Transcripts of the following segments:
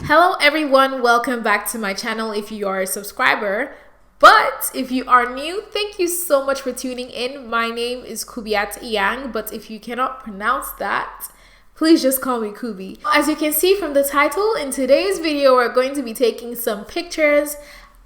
Hello everyone, welcome back to my channel if you are a subscriber. But if you are new, thank you so much for tuning in. My name is Kubiat Yang, but if you cannot pronounce that, please just call me Kubi. As you can see from the title, in today's video we're going to be taking some pictures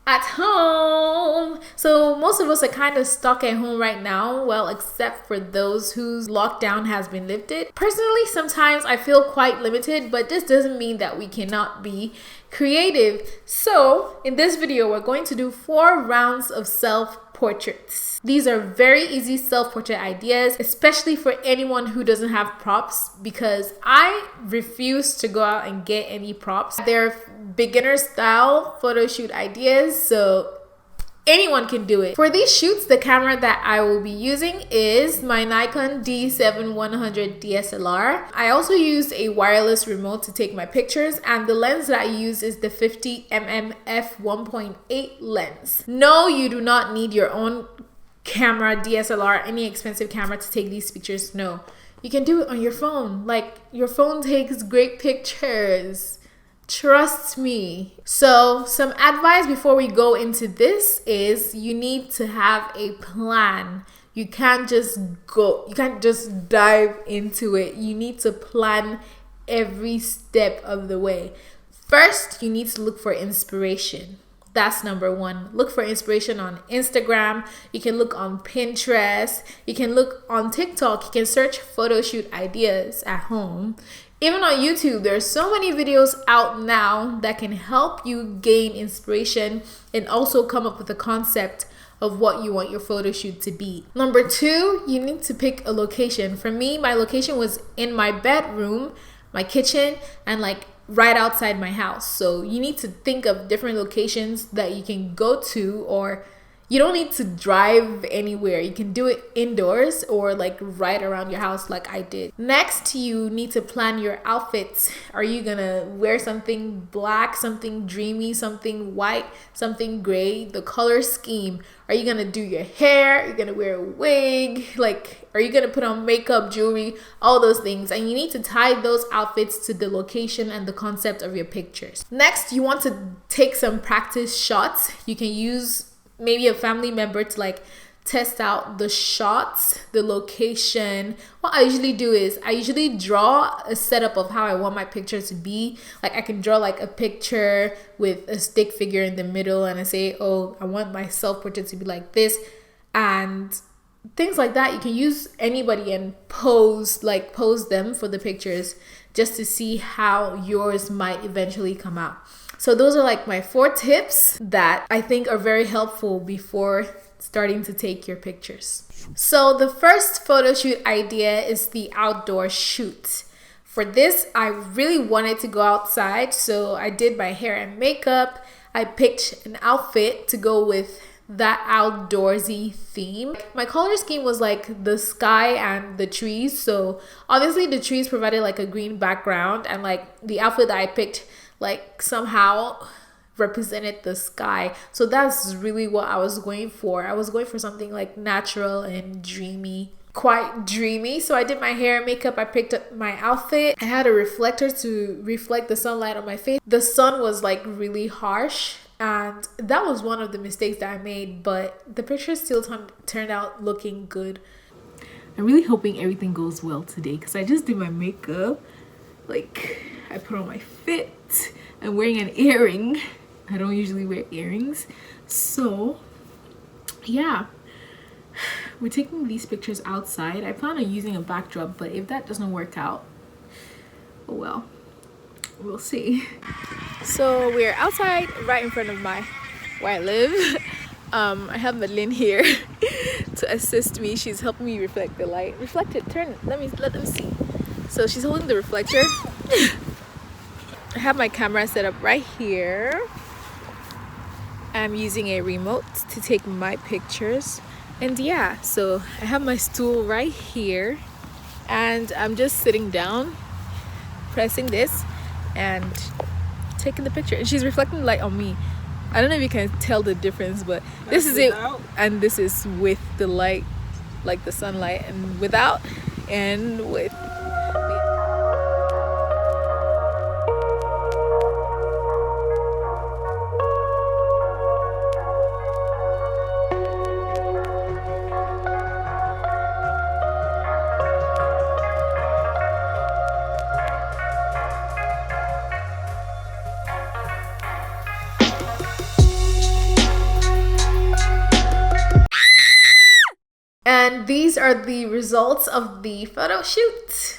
at home. So most of us are kind of stuck at home right now, well, except for those whose lockdown has been lifted. Personally, sometimes I feel quite limited, but this doesn't mean that we cannot be creative. So in this video, we're going to do 4 rounds of self-portraits. These are very easy self-portrait ideas, especially for anyone who doesn't have props, because I refuse to go out and get any props. They're beginner style photo shoot ideas, so anyone can do it. For these shoots, the camera that I will be using is my Nikon D7-100 DSLR. I also used a wireless remote to take my pictures, and the lens that I use is the 50mm f1.8 lens. No, you do not need your own camera, DSLR, any expensive camera to take these pictures. No, you can do it on your phone. Like, your phone takes great pictures. Trust me. So some advice before we go into this is you need to have a plan. You can't just dive into it. You need to plan every step of the way. First, you need to look for inspiration. That's number 1. Look for inspiration on Instagram. You can look on Pinterest. You can look on TikTok. You can search photo shoot ideas at home. Even on YouTube, there's so many videos out now that can help you gain inspiration and also come up with a concept of what you want your photo shoot to be. Number 2, you need to pick a location. For me, my location was in my bedroom, my kitchen, and like right outside my house. So you need to think of different locations that you can go to, or you don't need to drive anywhere. You can do it indoors or like right around your house like I did. Next, you need to plan your outfits. Are you gonna wear something black, something dreamy, something white, something gray? The color scheme. Are you gonna do your hair? Are you gonna wear a wig? Like, are you gonna put on makeup, jewelry, all those things? And you need to tie those outfits to the location and the concept of your pictures. Next, you want to take some practice shots. You can use maybe a family member to like test out the shots, the location. What I usually do is I usually draw a setup of how I want my picture to be. Like, I can draw like a picture with a stick figure in the middle, and I say, oh, I want my self-portrait to be like this, and things like that. You can use anybody and pose them for the pictures just to see how yours might eventually come out. So those are like my 4 tips that I think are very helpful before starting to take your pictures. So the first photo shoot idea is the outdoor shoot. For this, I really wanted to go outside, so I did my hair and makeup. I picked an outfit to go with that outdoorsy theme. My color scheme was like the sky and the trees. So obviously the trees provided like a green background, and like the outfit that I picked like somehow represented the sky. So that's really what I was going for. I was going for something like natural and dreamy, quite dreamy. So I did my hair and makeup. I picked up my outfit. I had a reflector to reflect the sunlight on my face. The sun was like really harsh, and that was one of the mistakes that I made, but the picture still turned out looking good. I'm really hoping everything goes well today because I just did my makeup. Like, I put on my fit. I'm wearing an earring. I don't usually wear earrings. So yeah, we're taking these pictures outside. I plan on using a backdrop, but if that doesn't work out, oh well, we'll see. So we're outside right in front of where I live. I have Madeline here to assist me. She's helping me reflect the light. Reflect it, turn it, let them see. So she's holding the reflector. I have my camera set up right here. I'm using a remote to take my pictures. And yeah, so I have my stool right here, and I'm just sitting down, pressing this and taking the picture. And she's reflecting the light on me. I don't know if you can tell the difference, but this is it, and this is with the light, like the sunlight, and without and with. And these are the results of the photo shoot.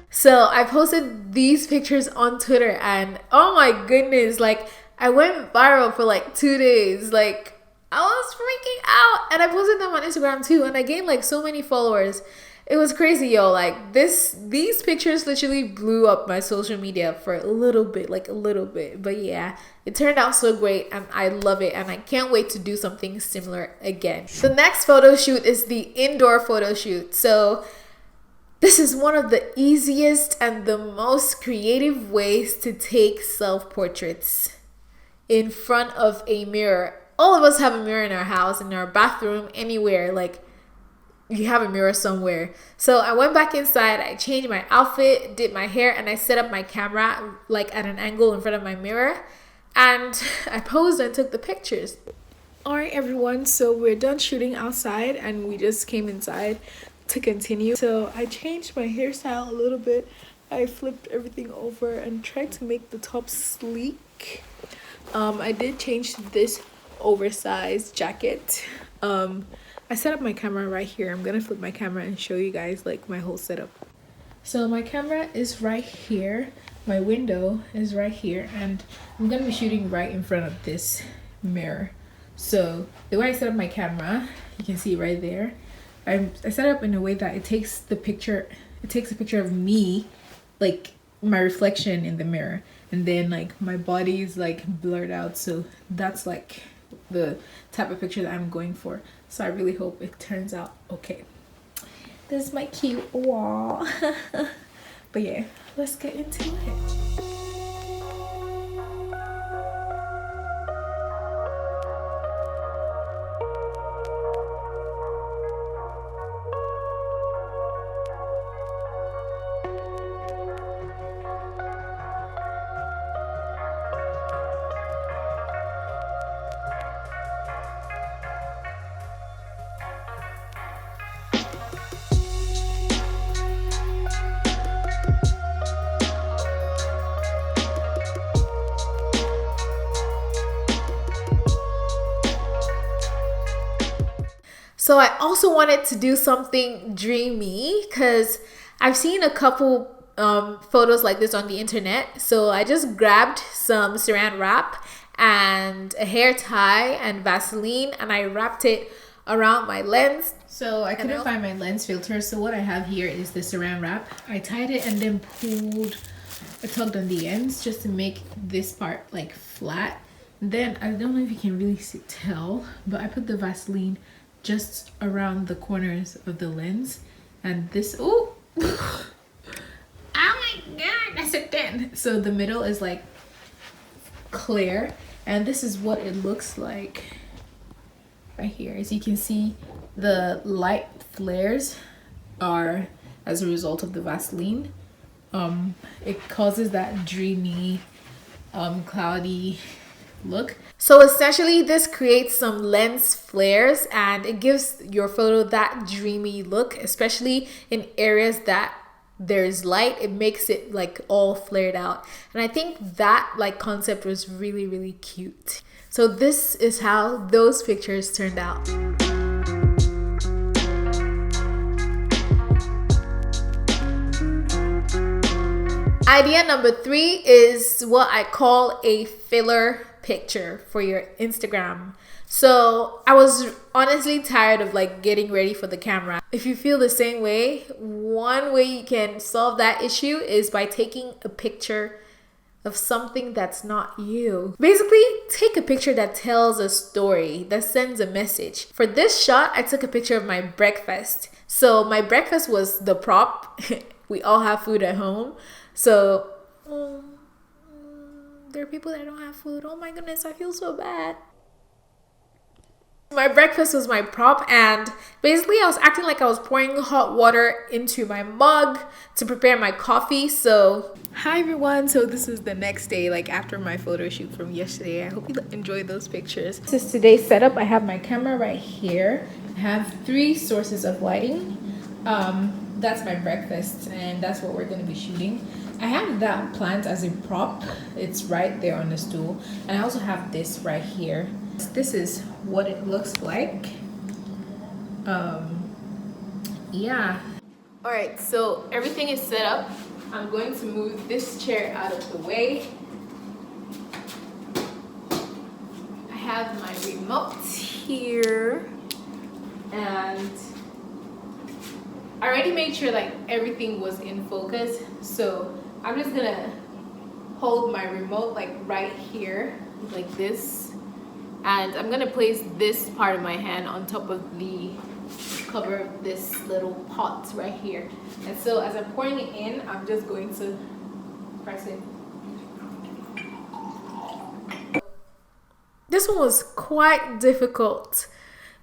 So I posted these pictures on Twitter and oh my goodness, like I went viral for like 2 days. Like I was freaking out, and I posted them on Instagram too, and I gained like so many followers. It was crazy, yo. Like these pictures literally blew up my social media for a little bit, like a little bit. But yeah, it turned out so great and I love it, and I can't wait to do something similar again. The next photo shoot is the indoor photo shoot. So this is one of the easiest and the most creative ways to take self-portraits in front of a mirror. All of us have a mirror in our house, in our bathroom, anywhere. Like you have a mirror somewhere. So I went back inside, I changed my outfit, did my hair, and I set up my camera like at an angle in front of my mirror, and I posed and took the pictures. Alright everyone, so we're done shooting outside and we just came inside to continue. So I changed my hairstyle a little bit. I flipped everything over and tried to make the top sleek. I did change this oversized jacket. I set up my camera right here. I'm gonna flip my camera and show you guys like my whole setup. So my camera is right here, my window is right here, and I'm gonna be shooting right in front of this mirror. So the way I set up my camera, you can see right there, I set it up in a way that it takes a picture of me, like my reflection in the mirror, and then like my body is like blurred out. So that's like the type of picture that I'm going for. So I really hope it turns out okay. This is my cute wall. But yeah, let's get into it. So I also wanted to do something dreamy because I've seen a couple photos like this on the internet. So I just grabbed some saran wrap and a hair tie and Vaseline, and I wrapped it around my lens. So I couldn't find my lens filter, so what I have here is the saran wrap. I tied it and then I tugged on the ends just to make this part like flat. Then I don't know if you can really tell, but I put the Vaseline just around the corners of the lens, and this oh oh my god, that's a 10. So the middle is like clear, and this is what it looks like right here. As you can see, the light flares are as a result of the Vaseline. It causes that dreamy cloudy look. So essentially this creates some lens flares and it gives your photo that dreamy look, especially in areas that there's light. It makes it like all flared out, and I think that like concept was really, really cute. So this is how those pictures turned out. Idea number 3 is what I call a filler picture for your Instagram. So I was honestly tired of like getting ready for the camera. If you feel the same way, one way you can solve that issue is by taking a picture of something that's not you. Basically, take a picture that tells a story, that sends a message. For this shot, I took a picture of my breakfast. So my breakfast was the prop. We all have food at home. So there are people that don't have food. Oh my goodness, I feel so bad. My breakfast was my prop, and basically I was acting like I was pouring hot water into my mug to prepare my coffee. So hi everyone, so this is the next day, like after my photo shoot from yesterday. I hope you enjoyed those pictures. This is today's setup. I have my camera right here. I have 3 sources of lighting. That's my breakfast, and that's what we're going to be shooting. I have that plant as a prop. It's right there on the stool. And I also have this right here. This is what it looks like. Yeah. All right, so everything is set up. I'm going to move this chair out of the way. I have my remote here, and I already made sure like everything was in focus. So I'm just gonna hold my remote like right here, like this, and I'm gonna place this part of my hand on top of the cover of this little pot right here. And so as I'm pouring it in, I'm just going to press it. This one was quite difficult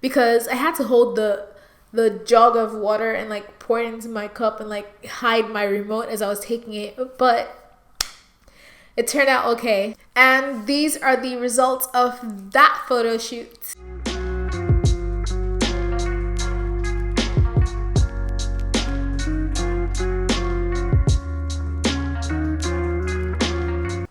because I had to hold the jug of water and like pour it into my cup and like hide my remote as I was taking it, but it turned out okay. And these are the results of that photo shoot.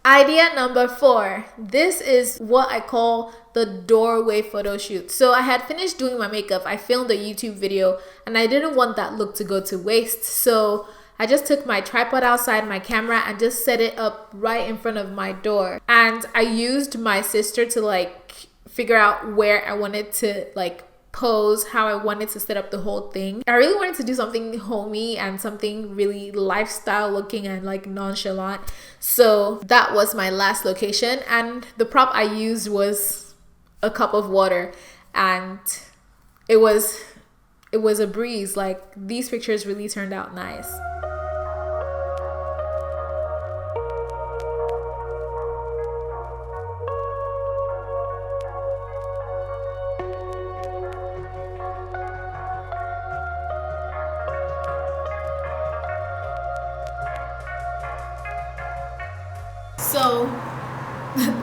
Idea number 4. This is what I call the doorway photo shoot. So I had finished doing my makeup. I filmed a YouTube video and I didn't want that look to go to waste. So I just took my tripod outside, my camera, and just set it up right in front of my door. And I used my sister to like figure out where I wanted to like pose, how I wanted to set up the whole thing. I really wanted to do something homey and something really lifestyle looking and like nonchalant. So that was my last location, and the prop I used was a cup of water, and it was a breeze. Like, these pictures really turned out nice. So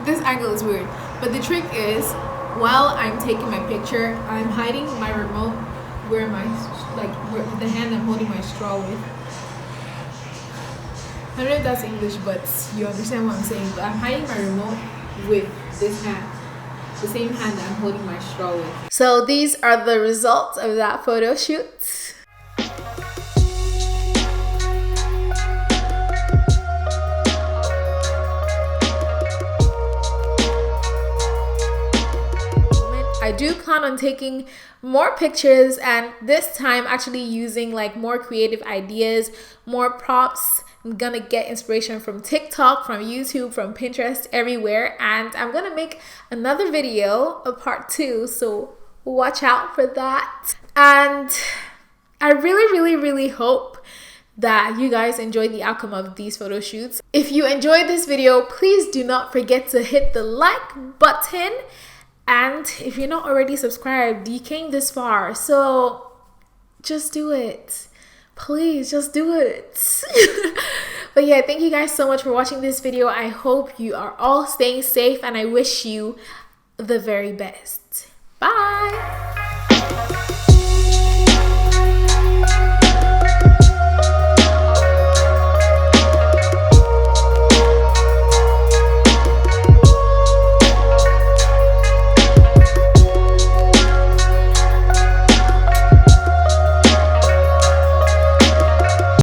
this angle is weird, but the trick is, while I'm taking my picture, I'm hiding my remote where where the hand I'm holding my straw with. I don't know if that's English, but you understand what I'm saying. But I'm hiding my remote with this hand, the same hand that I'm holding my straw with. So these are the results of that photo shoot. I do plan on taking more pictures, and this time actually using like more creative ideas, more props. I'm gonna get inspiration from TikTok, from YouTube, from Pinterest, everywhere, and I'm gonna make another video, a part 2, so watch out for that. And I really hope that you guys enjoyed the outcome of these photo shoots. If you enjoyed this video, please do not forget to hit the like button. And if you're not already subscribed, you came this far, so just do it. Please, just do it. But yeah, thank you guys so much for watching this video. I hope you are all staying safe, and I wish you the very best. Bye.